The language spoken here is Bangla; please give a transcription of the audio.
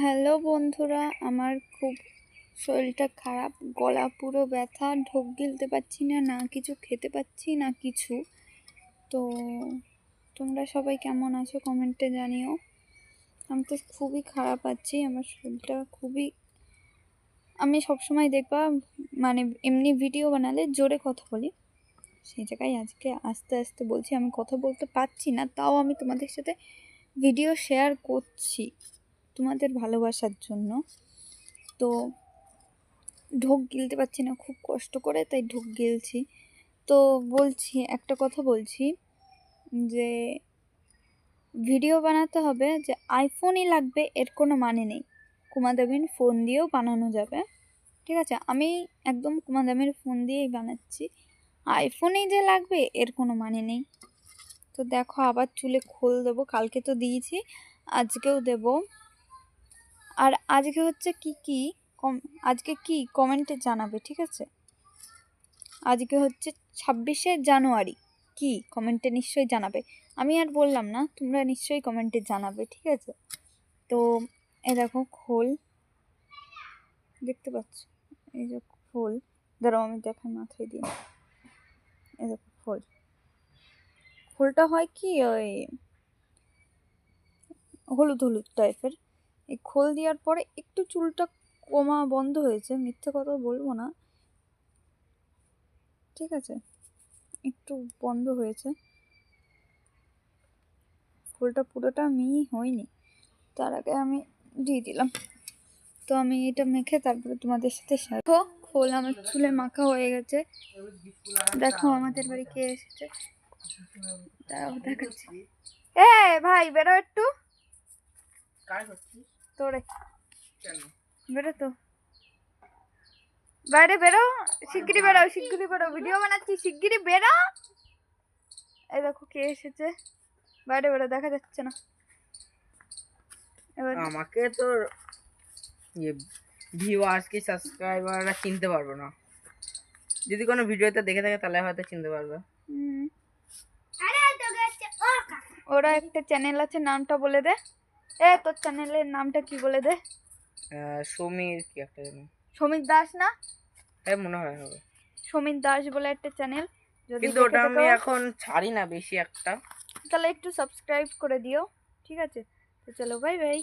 হ্যালো বন্ধুরা, আমার খুব শরীরটা খারাপ, গলা পুরো ব্যথা, ঢোক গিলতে পারছি না, না কিছু খেতে পাচ্ছি না কিছু। তো তোমরা সবাই কেমন আছো কমেন্টে জানিও। আমি তো খুবই খারাপ আছি, আমার শরীরটা খুবই, আমি সবসময় দেখবা মানে এমনি ভিডিও বানালে জোরে কথা বলি, সেই জায়গায় আজকে আস্তে আস্তে বলছি। আমি কথা বলতে পারছি না, তাও আমি তোমাদের সাথে ভিডিও শেয়ার করছি তোমাদের ভালোবাসার জন্য। তো ঢোক গিলতে পারছি না খুব কষ্ট করে, তাই ঢোক গিলছি। তো বলছি, একটা কথা বলছি যে ভিডিও বানাতে হবে যে আইফোনই লাগবে এর কোনো মানে নেই, কুমাদামির ফোন দিয়েও বানানো যাবে, ঠিক আছে? আমি একদম কুমাদামির ফোন দিয়েই বানাচ্ছি, আইফোনেই যে লাগবে এর কোনো মানে নেই। তো দেখো, আবার চুলে খোল দেবো, কালকে তো দিয়েছি, আজকেও দেব। আর আজকে হচ্ছে কি আজকে কি কমেন্টে জানাবে, ঠিক আছে? আজকে হচ্ছে 26শে জানুয়ারি, কি কমেন্টে নিশ্চয়ই জানাবে। আমি আর বললাম না, তোমরা নিশ্চয়ই কমেন্টে জানাবে, ঠিক আছে? তো এ দেখো খোল, দেখতে পাচ্ছ? এই যে খোল, দাঁড়াও আমি দেখাই মাথায় দিয়ে। এ দেখো খোল, খোলটা হয় কি ওই হলুদ হলুদ টাইপের। এই খোল দেওয়ার পরে একটু চুলটা কমা বন্ধ হয়েছে, মিথ্যে কথা বলবো না, ঠিক আছে? একটু বন্ধ হয়েছে, ফুলটা পুরোটা আমি হয়নি, তার আগে আমি দিয়ে দিলাম। তো আমি এটা মেখে তারপরে তোমাদের সাথে শেয়ার। খোল আমার চুলে মাখা হয়ে গেছে, দেখো আমাদের বাড়ি কে এসেছে, তাও দেখাচ্ছি। এ ভাই বেরো একটু, তোরে বেরো তো, বাইরে বেরো, শিগগিরি বেরো, শিগগিরি বেরো, ভিডিও বানাচ্ছি, শিগগিরি বেরো। এই দেখো কে এসেছে, বাইরে বেরো, দেখা যাচ্ছে না। এবার আমাকে তো ভিউয়ার্স কি সাবস্ক্রাইবাররা চিনতে পারবে না, যদি কোনো ভিডিওতে দেখে থাকে তাহলে হয়তো চিনতে পারবে। ওরা একটা চ্যানেল আছে, নামটা বলে দে। তোর চ্যানেলের নামটা কি বলে দে? সমীর কি একটা জানি, সমীর দাস না? হ্যাঁ মনে হয় হবে। সমীর দাস বলে একটা চ্যানেল, যদি কিন্তু দেখে ওটা আমি থাকো এখন ছাড়ি না বেশি একটা। তাহলে একটু সাবস্ক্রাইব করে দিও, ঠিক আছে? তো চলো, বাই বাই।